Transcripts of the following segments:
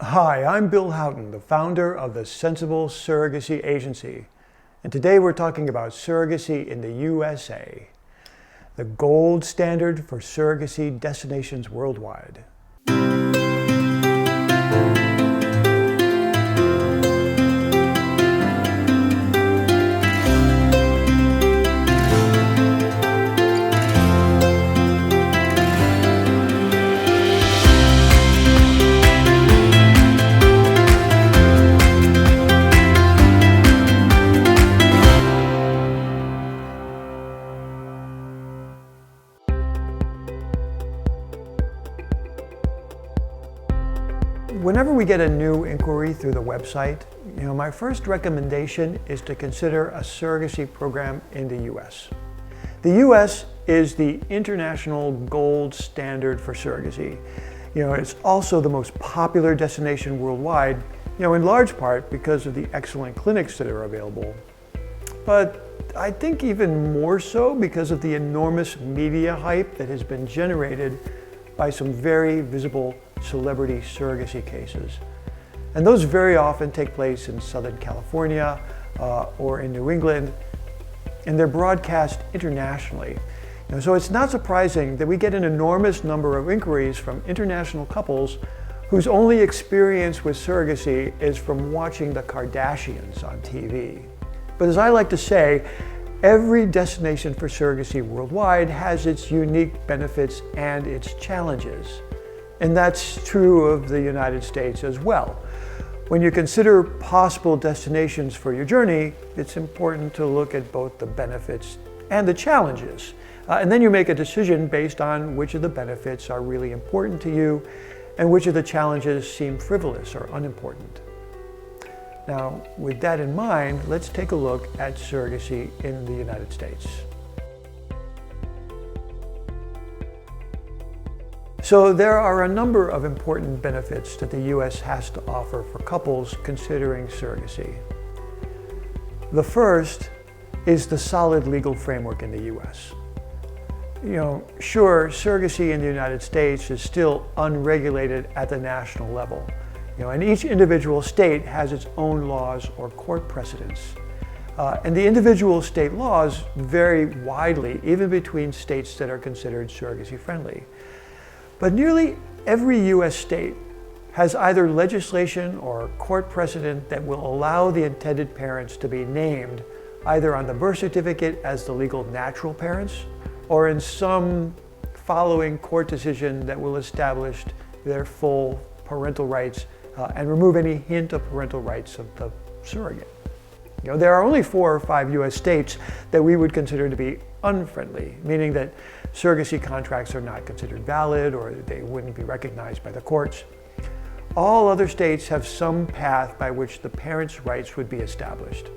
Hi, I'm Bill Houghton, the founder of the Sensible Surrogacy Agency. And today we're talking about surrogacy in the USA, the gold standard for surrogacy destinations worldwide. Whenever we get a new inquiry through the website, my first recommendation is to consider a surrogacy program in the US. The US is the international gold standard for surrogacy. It's also the most popular destination worldwide, in large part because of the excellent clinics that are available. But I think even more so because of the enormous media hype that has been generated by some very visible celebrity surrogacy cases. And those very often take place in Southern California or in New England, and they're broadcast internationally. So it's not surprising that we get an enormous number of inquiries from international couples whose only experience with surrogacy is from watching the Kardashians on TV. But as I like to say, every destination for surrogacy worldwide has its unique benefits and its challenges. And that's true of the United States as well. When you consider possible destinations for your journey, it's important to look at both the benefits and the challenges. And then you make a decision based on which of the benefits are really important to you and which of the challenges seem frivolous or unimportant. Now, with that in mind, let's take a look at surrogacy in the United States. So there are a number of important benefits that the U.S. has to offer for couples considering surrogacy. The first is the solid legal framework in the U.S. Sure, surrogacy in the United States is still unregulated at the national level. And each individual state has its own laws or court precedents. And the individual state laws vary widely, even between states that are considered surrogacy friendly. But nearly every U.S. state has either legislation or court precedent that will allow the intended parents to be named either on the birth certificate as the legal natural parents or in some following court decision that will establish their full parental rights and remove any hint of parental rights of the surrogate. There are only 4 or 5 U.S. states that we would consider to be unfriendly, meaning that surrogacy contracts are not considered valid or they wouldn't be recognized by the courts. All other states have some path by which the parents' rights would be established.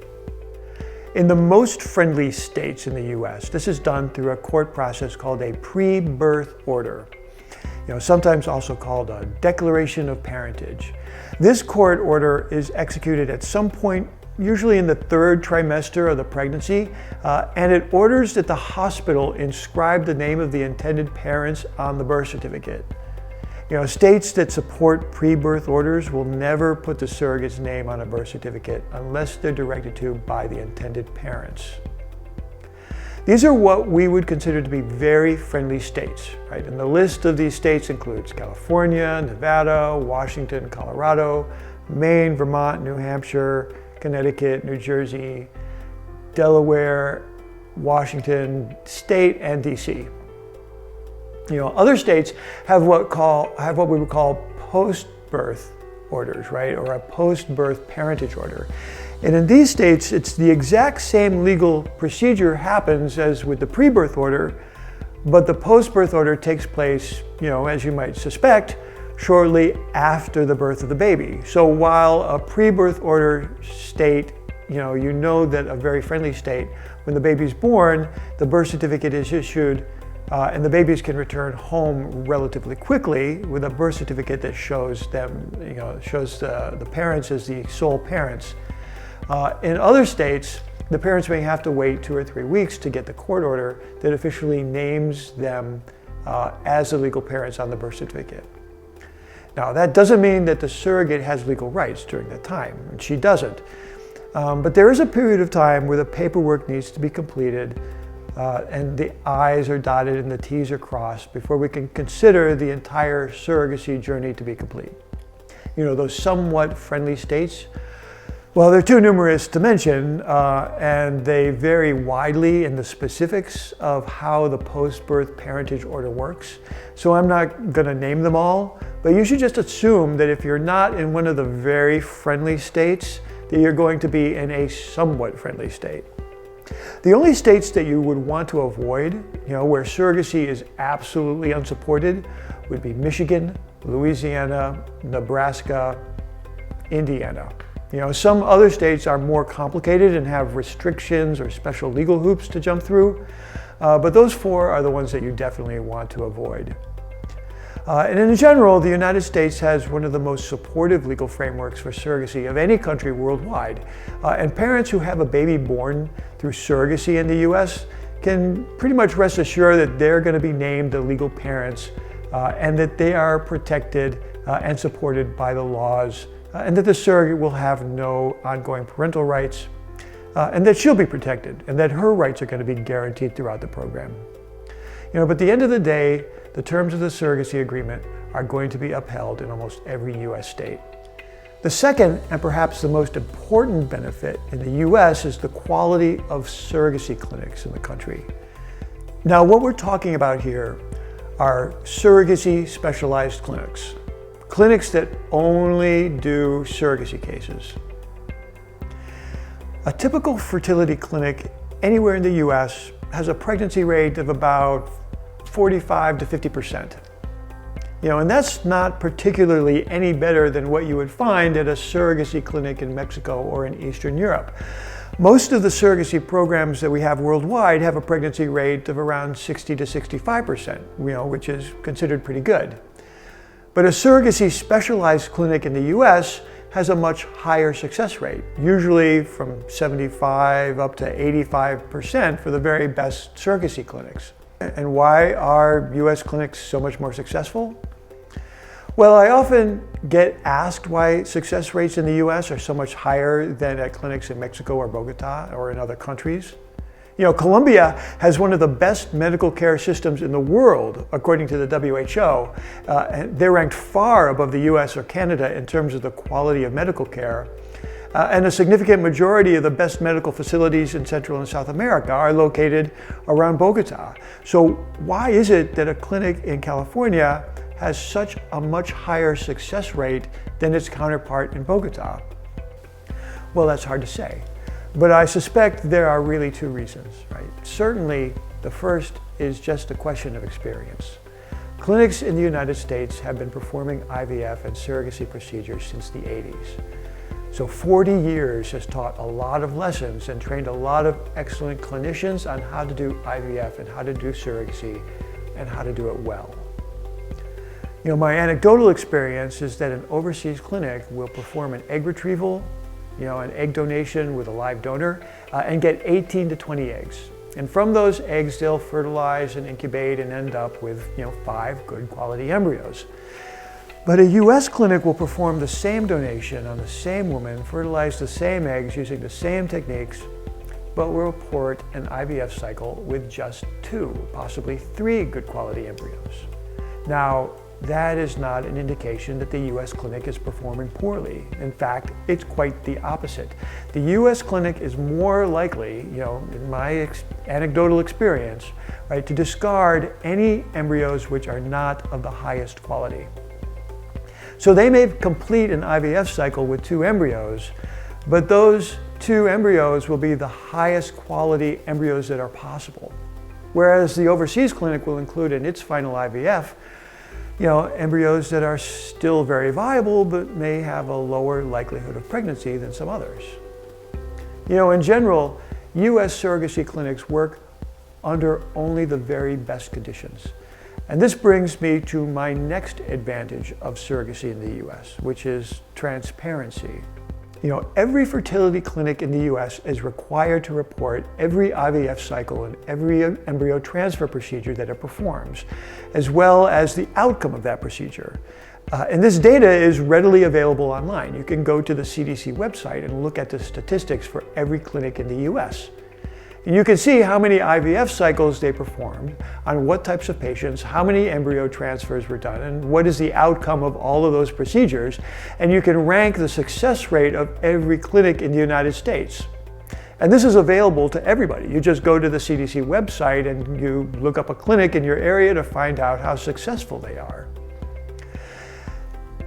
In the most friendly states in the U.S., this is done through a court process called a pre-birth order, sometimes also called a declaration of parentage. This court order is executed at some point usually in the 3rd trimester of the pregnancy, and it orders that the hospital inscribe the name of the intended parents on the birth certificate. States that support pre-birth orders will never put the surrogate's name on a birth certificate unless they're directed to by the intended parents. These are what we would consider to be very friendly states, right? And the list of these states includes California, Nevada, Washington, Colorado, Maine, Vermont, New Hampshire, Connecticut, New Jersey, Delaware, Washington State, and DC. Other states have what we would call post-birth orders, right, or a post-birth parentage order. And in these states, it's the exact same legal procedure happens as with the pre-birth order, but the post-birth order takes place, as you might suspect, shortly after the birth of the baby. So while a pre-birth order state, you know that a very friendly state, when the baby's born, the birth certificate is issued and the babies can return home relatively quickly with a birth certificate that shows them, shows the parents as the sole parents. In other states, the parents may have to wait 2 or 3 weeks to get the court order that officially names them as the legal parents on the birth certificate. Now, that doesn't mean that the surrogate has legal rights during that time, and she doesn't. But there is a period of time where the paperwork needs to be completed and the I's are dotted and the T's are crossed before we can consider the entire surrogacy journey to be complete. You know, those somewhat friendly states, well, they're too numerous to mention, and they vary widely in the specifics of how the post-birth parentage order works. So I'm not going to name them all, but you should just assume that if you're not in one of the very friendly states, that you're going to be in a somewhat friendly state. The only states that you would want to avoid, you know, where surrogacy is absolutely unsupported, would be Michigan, Louisiana, Nebraska, Indiana. You know, some other states are more complicated and have restrictions or special legal hoops to jump through, but those four are the ones that you definitely want to avoid. And in general, the United States has one of the most supportive legal frameworks for surrogacy of any country worldwide. And parents who have a baby born through surrogacy in the US can pretty much rest assured that they're going to be named the legal parents and that they are protected and supported by the laws, and that the surrogate will have no ongoing parental rights, and that she'll be protected, and that her rights are going to be guaranteed throughout the program. You know, but at the end of the day, the terms of the surrogacy agreement are going to be upheld in almost every US state. The second, and perhaps the most important benefit in the US, is the quality of surrogacy clinics in the country. Now, what we're talking about here are surrogacy specialized clinics. Clinics that only do surrogacy cases. A typical fertility clinic anywhere in the US has a pregnancy rate of about 45 to 50%. You know, and that's not particularly any better than what you would find at a surrogacy clinic in Mexico or in Eastern Europe. Most of the surrogacy programs that we have worldwide have a pregnancy rate of around 60 to 65%, you know, which is considered pretty good. But a surrogacy specialized clinic in the US has a much higher success rate, usually from 75 up to 85% for the very best surrogacy clinics. And why are US clinics so much more successful? Well, I often get asked why success rates in the US are so much higher than at clinics in Mexico or Bogota or in other countries. You know, Colombia has one of the best medical care systems in the world, according to the WHO. And they're ranked far above the US or Canada in terms of the quality of medical care. And a significant majority of the best medical facilities in Central and South America are located around Bogota. So why is it that a clinic in California has such a much higher success rate than its counterpart in Bogota? Well, that's hard to say. But I suspect there are really two reasons, right? Certainly, the first is just a question of experience. Clinics in the United States have been performing IVF and surrogacy procedures since the 80s. So 40 years has taught a lot of lessons and trained a lot of excellent clinicians on how to do IVF and how to do surrogacy and how to do it well. You know, my anecdotal experience is that an overseas clinic will perform an egg retrieval, you know, an egg donation with a live donor, and get 18 to 20 eggs. And from those eggs, they'll fertilize and incubate and end up with, you know, 5 good quality embryos. But a US clinic will perform the same donation on the same woman, fertilize the same eggs using the same techniques, but will report an IVF cycle with just 2, possibly 3 good quality embryos. Now, that is not an indication that the US clinic is performing poorly. In fact, it's quite the opposite. The US clinic is more likely, you know, in my anecdotal experience, right, to discard any embryos which are not of the highest quality. So they may complete an IVF cycle with 2 embryos, but those 2 embryos will be the highest quality embryos that are possible. Whereas the overseas clinic will include in its final IVF, you know, embryos that are still very viable, but may have a lower likelihood of pregnancy than some others. You know, in general, US surrogacy clinics work under only the very best conditions. And this brings me to my next advantage of surrogacy in the US, which is transparency. You know, every fertility clinic in the US is required to report every IVF cycle and every embryo transfer procedure that it performs, as well as the outcome of that procedure. And this data is readily available online. You can go to the CDC website and look at the statistics for every clinic in the US. And you can see how many IVF cycles they performed, on what types of patients, how many embryo transfers were done, and what is the outcome of all of those procedures. And you can rank the success rate of every clinic in the United States. And this is available to everybody. You just go to the CDC website and you look up a clinic in your area to find out how successful they are.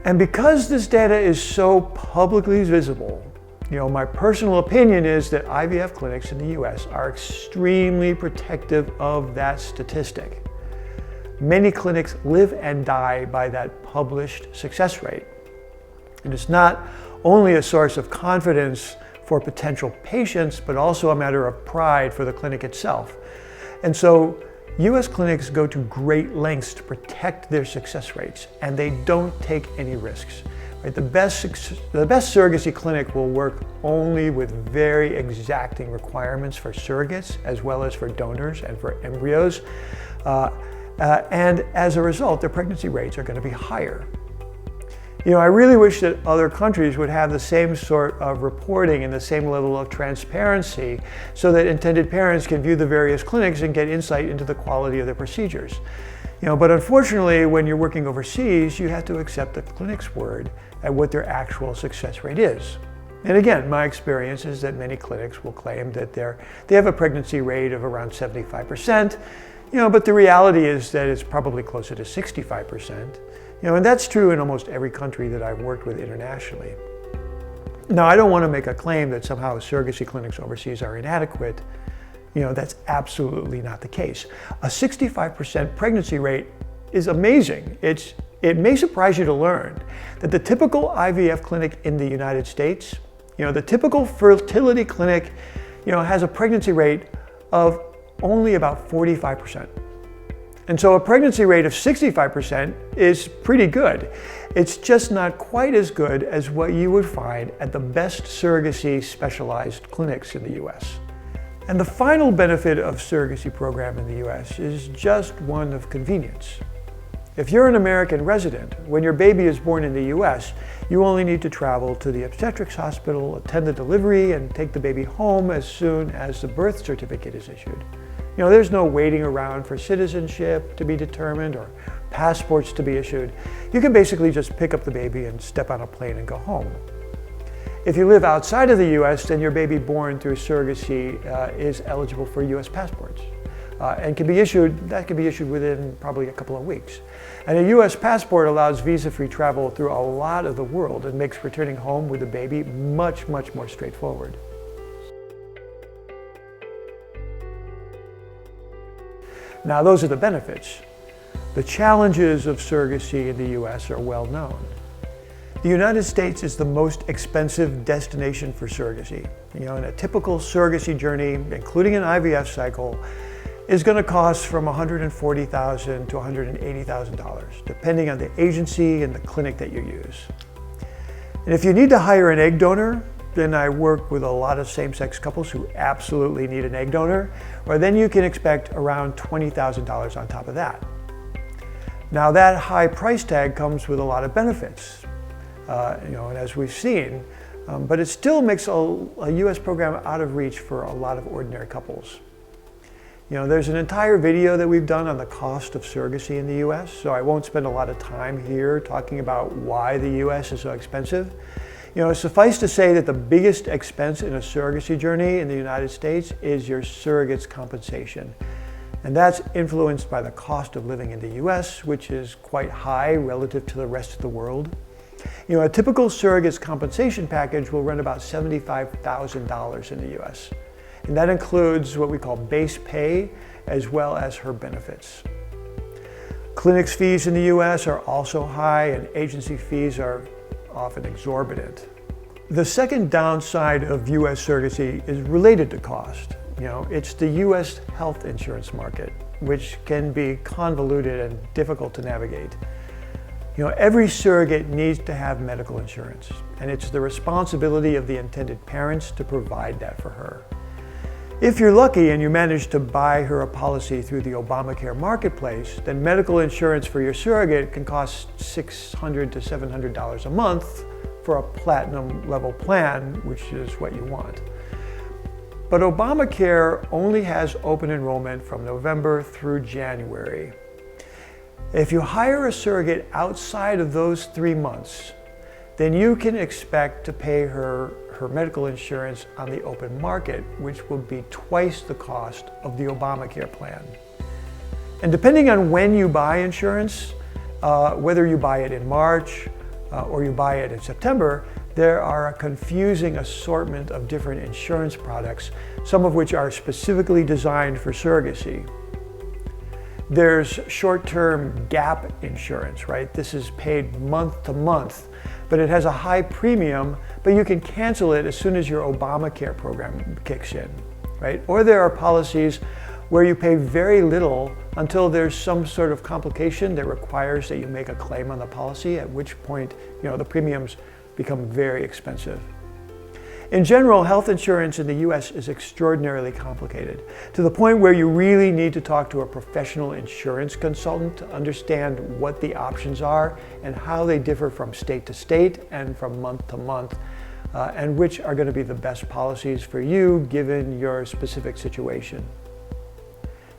And because this data is so publicly visible, my personal opinion is that IVF clinics in the US are extremely protective of that statistic. Many clinics live and die by that published success rate. And it's not only a source of confidence for potential patients, but also a matter of pride for the clinic itself. And so US clinics go to great lengths to protect their success rates, and they don't take any risks. Right? The best surrogacy clinic will work only with very exacting requirements for surrogates, as well as for donors and for embryos. And as a result, their pregnancy rates are going to be higher. I really wish that other countries would have the same sort of reporting and the same level of transparency so that intended parents can view the various clinics and get insight into the quality of their procedures. But unfortunately, when you're working overseas, you have to accept the clinic's word at what their actual success rate is. And again, my experience is that many clinics will claim that they have a pregnancy rate of around 75%, but the reality is that it's probably closer to 65%. And that's true in almost every country that I've worked with internationally. Now, I don't want to make a claim that somehow surrogacy clinics overseas are inadequate. That's absolutely not the case. A 65% pregnancy rate is amazing. It may surprise you to learn that the typical IVF clinic in the United States, the typical fertility clinic, has a pregnancy rate of only about 45%. And so a pregnancy rate of 65% is pretty good. It's just not quite as good as what you would find at the best surrogacy specialized clinics in the US. And the final benefit of surrogacy program in the US is just one of convenience. If you're an American resident, when your baby is born in the US, you only need to travel to the obstetrics hospital, attend the delivery, and take the baby home as soon as the birth certificate is issued. There's no waiting around for citizenship to be determined or passports to be issued. You can basically just pick up the baby and step on a plane and go home. If you live outside of the US, then your baby born through surrogacy is eligible for US passports and can be issued within probably a couple of weeks. And a US passport allows visa-free travel through a lot of the world and makes returning home with the baby much, much more straightforward. Now, those are the benefits. The challenges of surrogacy in the US are well known. The United States is the most expensive destination for surrogacy. And a typical surrogacy journey, including an IVF cycle, is going to cost from $140,000 to $180,000, depending on the agency and the clinic that you use. And if you need to hire an egg donor, then I work with a lot of same-sex couples who absolutely need an egg donor, or then you can expect around $20,000 on top of that. Now, that high price tag comes with a lot of benefits, and as we've seen, but it still makes a US program out of reach for a lot of ordinary couples. There's an entire video that we've done on the cost of surrogacy in the US, so I won't spend a lot of time here talking about why the US is so expensive. Suffice to say that the biggest expense in a surrogacy journey in the United States is your surrogate's compensation. And that's influenced by the cost of living in the US, which is quite high relative to the rest of the world. A typical surrogate's compensation package will run about $75,000 in the US. And that includes what we call base pay, as well as her benefits. Clinics fees in the US are also high, and agency fees are often exorbitant. The second downside of US surrogacy is related to cost. It's the US health insurance market, which can be convoluted and difficult to navigate. Every surrogate needs to have medical insurance, and it's the responsibility of the intended parents to provide that for her. If you're lucky and you manage to buy her a policy through the Obamacare marketplace, then medical insurance for your surrogate can cost $600 to $700 a month for a platinum level plan, which is what you want. But Obamacare only has open enrollment from November through January. If you hire a surrogate outside of those 3 months, then you can expect to pay her medical insurance on the open market, which will be twice the cost of the Obamacare plan. And depending on when you buy insurance, whether you buy it in March or you buy it in September, there are a confusing assortment of different insurance products, some of which are specifically designed for surrogacy. There's short-term gap insurance, right? This is paid month to month, but it has a high premium, but you can cancel it as soon as your Obamacare program kicks in, right? Or there are policies where you pay very little until there's some sort of complication that requires that you make a claim on the policy, at which point, the premiums become very expensive. In general, health insurance in the US is extraordinarily complicated, to the point where you really need to talk to a professional insurance consultant to understand what the options are and how they differ from state to state and from month to month, and which are going to be the best policies for you given your specific situation.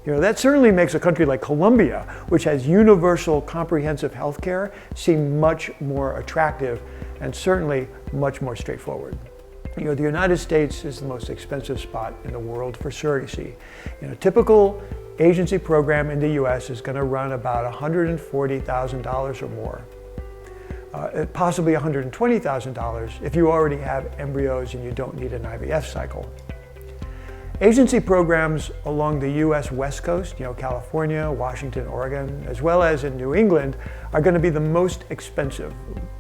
That certainly makes a country like Colombia, which has universal comprehensive health care, seem much more attractive and certainly much more straightforward. The United States is the most expensive spot in the world for surrogacy. A typical agency program in the US is going to run about $140,000 or more, possibly $120,000 if you already have embryos and you don't need an IVF cycle. Agency programs along the US West Coast, California, Washington, Oregon, as well as in New England, are going to be the most expensive,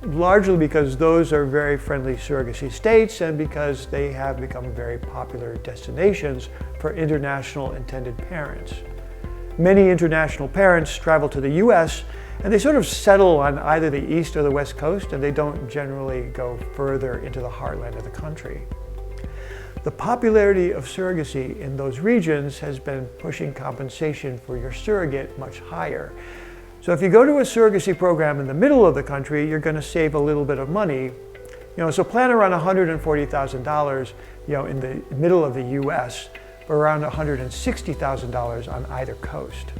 largely because those are very friendly surrogacy states and because they have become very popular destinations for international intended parents. Many international parents travel to the US and they sort of settle on either the East or the West Coast, and they don't generally go further into the heartland of the country. The popularity of surrogacy in those regions has been pushing compensation for your surrogate much higher. So if you go to a surrogacy program in the middle of the country, you're going to save a little bit of money. So plan around $140,000, in the middle of the US, or around $160,000 on either coast.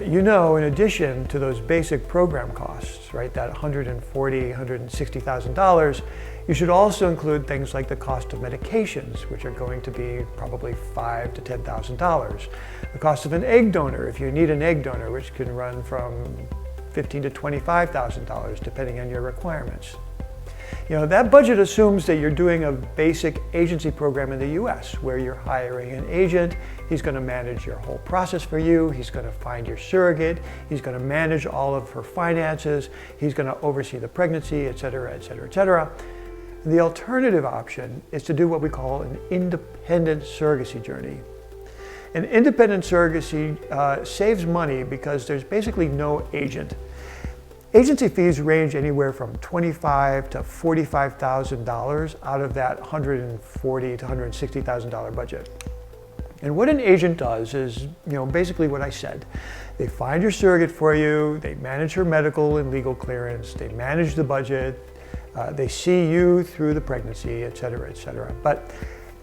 In addition to those basic program costs, right, that $140,000, $160,000, you should also include things like the cost of medications, which are going to be probably $5,000 to $10,000. The cost of an egg donor, if you need an egg donor, which can run from $15,000 to $25,000, depending on your requirements. That budget assumes that you're doing a basic agency program in the US, where you're hiring an agent. He's going to manage your whole process for you. He's going to find your surrogate. He's going to manage all of her finances. He's going to oversee the pregnancy, et cetera, et cetera, et cetera. The alternative option is to do what we call an independent surrogacy journey. An independent surrogacy saves money because there's basically no agent. Agency fees range anywhere from $25,000 to $45,000 out of that $140,000 to $160,000 budget. And what an agent does is, basically what I said. They find your surrogate for you, they manage her medical and legal clearance, they manage the budget, they see you through the pregnancy, et cetera, et cetera. But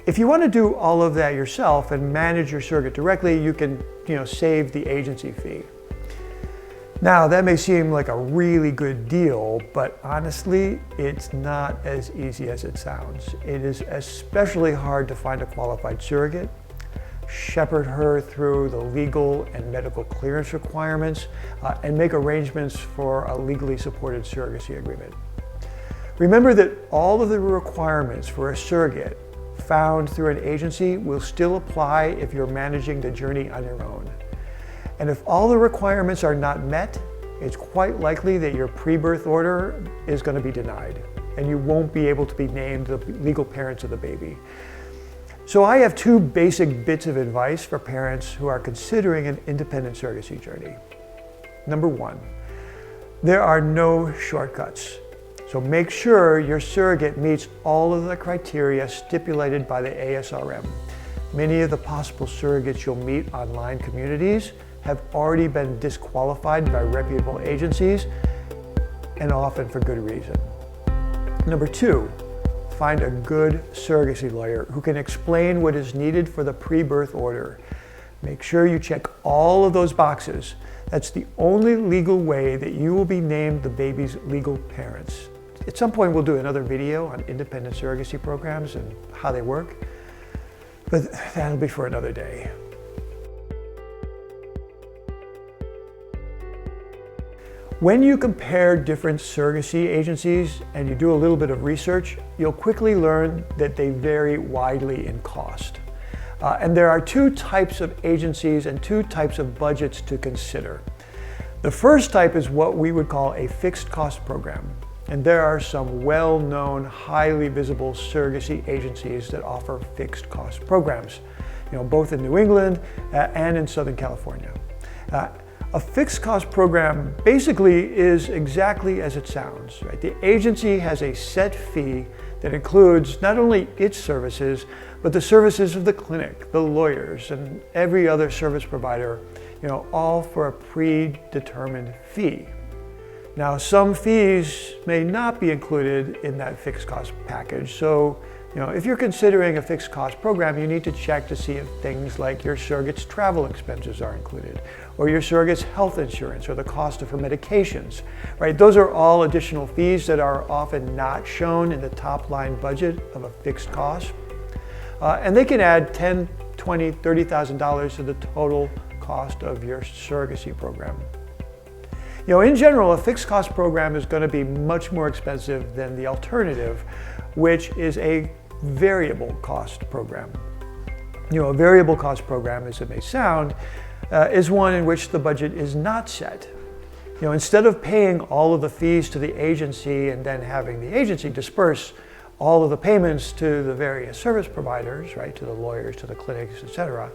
if you want to do all of that yourself and manage your surrogate directly, you can, save the agency fee. Now, that may seem like a really good deal, but honestly, it's not as easy as it sounds. It is especially hard to find a qualified surrogate, shepherd her through the legal and medical clearance requirements, and make arrangements for a legally supported surrogacy agreement. Remember that all of the requirements for a surrogate found through an agency will still apply if you're managing the journey on your own. And if all the requirements are not met, it's quite likely that your pre-birth order is going to be denied, and you won't be able to be named the legal parents of the baby. So I have two basic bits of advice for parents who are considering an independent surrogacy journey. Number one, there are no shortcuts. So make sure your surrogate meets all of the criteria stipulated by the ASRM. Many of the possible surrogates you'll meet online communities have already been disqualified by reputable agencies, and often for good reason. Number 2, find a good surrogacy lawyer who can explain what is needed for the pre-birth order. Make sure you check all of those boxes. That's the only legal way that you will be named the baby's legal parents. At some point we'll do another video on independent surrogacy programs and how they work, but that'll be for another day. When you compare different surrogacy agencies and you do a little bit of research, you'll quickly learn that they vary widely in cost. And there are 2 types of agencies and 2 types of budgets to consider. The first type is what we would call a fixed cost program. And there are some well-known, highly visible surrogacy agencies that offer fixed cost programs, both in New England and in Southern California. A fixed cost program basically is exactly as it sounds, right? The agency has a set fee that includes not only its services, but the services of the clinic, the lawyers, and every other service provider, all for a predetermined fee. Now, some fees may not be included in that fixed cost package. So, if you're considering a fixed cost program, you need to check to see if things like your surrogate's travel expenses are included, or your surrogate's health insurance, or the cost of her medications, right? Those are all additional fees that are often not shown in the top line budget of a fixed cost. And they can add $10,000, $20,000, $30,000 to the total cost of your surrogacy program. In general, a fixed cost program is going to be much more expensive than the alternative, which is a variable cost program. A variable cost program, as it may sound, is one in which the budget is not set. Instead of paying all of the fees to the agency and then having the agency disperse all of the payments to the various service providers, right, to the lawyers, to the clinics, etc.,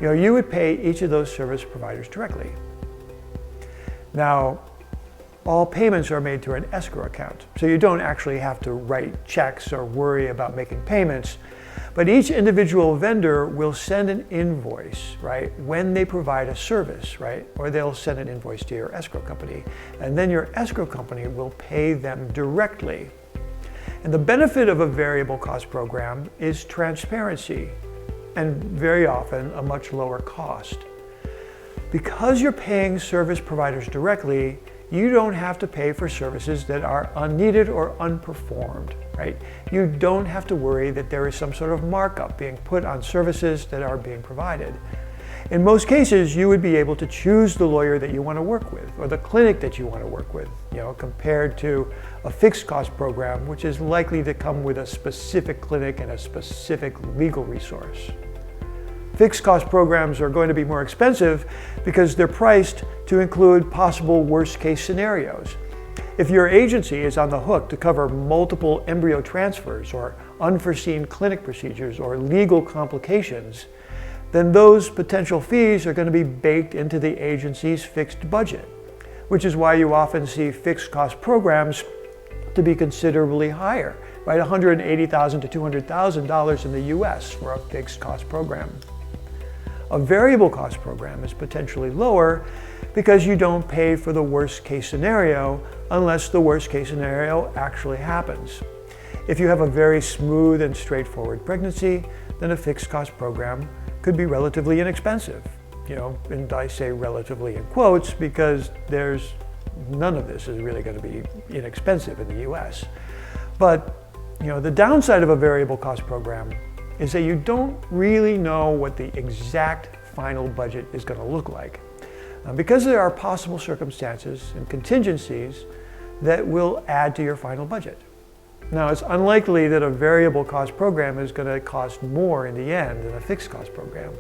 you would pay each of those service providers directly. Now, all payments are made through an escrow account, so you don't actually have to write checks or worry about making payments, but each individual vendor will send an invoice, right, when they provide a service, right, or they'll send an invoice to your escrow company, and then your escrow company will pay them directly. And the benefit of a variable cost program is transparency, and very often a much lower cost. Because you're paying service providers directly, you don't have to pay for services that are unneeded or unperformed, right? You don't have to worry that there is some sort of markup being put on services that are being provided. In most cases, you would be able to choose the lawyer that you want to work with or the clinic that you want to work with, compared to a fixed cost program, which is likely to come with a specific clinic and a specific legal resource. Fixed cost programs are going to be more expensive because they're priced to include possible worst case scenarios. If your agency is on the hook to cover multiple embryo transfers or unforeseen clinic procedures or legal complications, then those potential fees are going to be baked into the agency's fixed budget, which is why you often see fixed cost programs to be considerably higher, right? $180,000 to $200,000 in the US for a fixed cost program. A variable cost program is potentially lower because you don't pay for the worst case scenario unless the worst case scenario actually happens. If you have a very smooth and straightforward pregnancy, then a fixed cost program could be relatively inexpensive. And I say relatively in quotes because none of this is really going to be inexpensive in the US. But the downside of a variable cost program is that you don't really know what the exact final budget is going to look like, because there are possible circumstances and contingencies that will add to your final budget. Now, it's unlikely that a variable cost program is going to cost more in the end than a fixed cost program.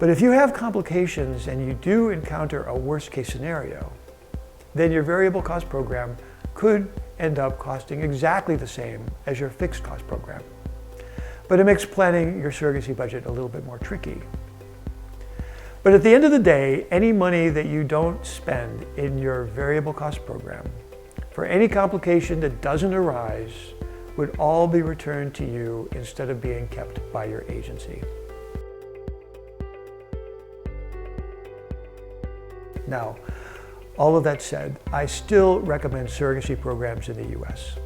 But if you have complications and you do encounter a worst case scenario, then your variable cost program could end up costing exactly the same as your fixed cost program. But it makes planning your surrogacy budget a little bit more tricky. But at the end of the day, any money that you don't spend in your variable cost program for any complication that doesn't arise would all be returned to you instead of being kept by your agency. Now, all of that said, I still recommend surrogacy programs in the US.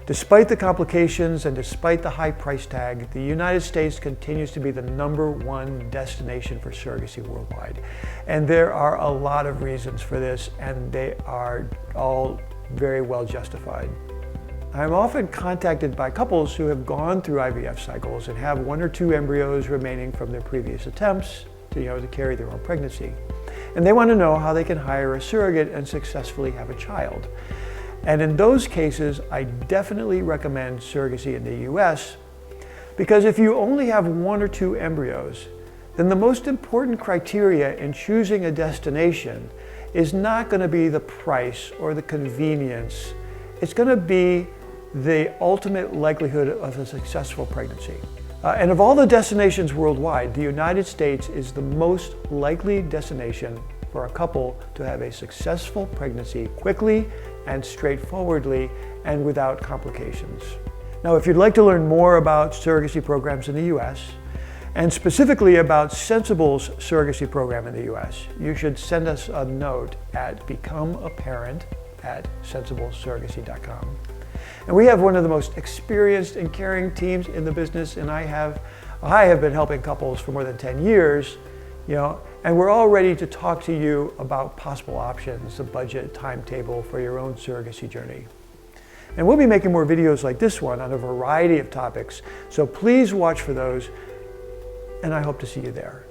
Despite the complications and despite the high price tag, the United States continues to be the #1 destination for surrogacy worldwide. And there are a lot of reasons for this, and they are all very well justified. I'm often contacted by couples who have gone through IVF cycles and have 1 or 2 embryos remaining from their previous attempts to carry their own pregnancy. And they want to know how they can hire a surrogate and successfully have a child. And in those cases, I definitely recommend surrogacy in the US, because if you only have 1 or 2 embryos, then the most important criteria in choosing a destination is not going to be the price or the convenience. It's going to be the ultimate likelihood of a successful pregnancy. And of all the destinations worldwide, the United States is the most likely destination for a couple to have a successful pregnancy quickly and straightforwardly and without complications. Now, if you'd like to learn more about surrogacy programs in the US, and specifically about Sensible's surrogacy program in the US, you should send us a note at becomeaparent@sensiblesurrogacy.com. And we have one of the most experienced and caring teams in the business, and I have been helping couples for more than 10 years, and we're all ready to talk to you about possible options, the budget, timetable for your own surrogacy journey. And we'll be making more videos like this one on a variety of topics, so please watch for those, and I hope to see you there.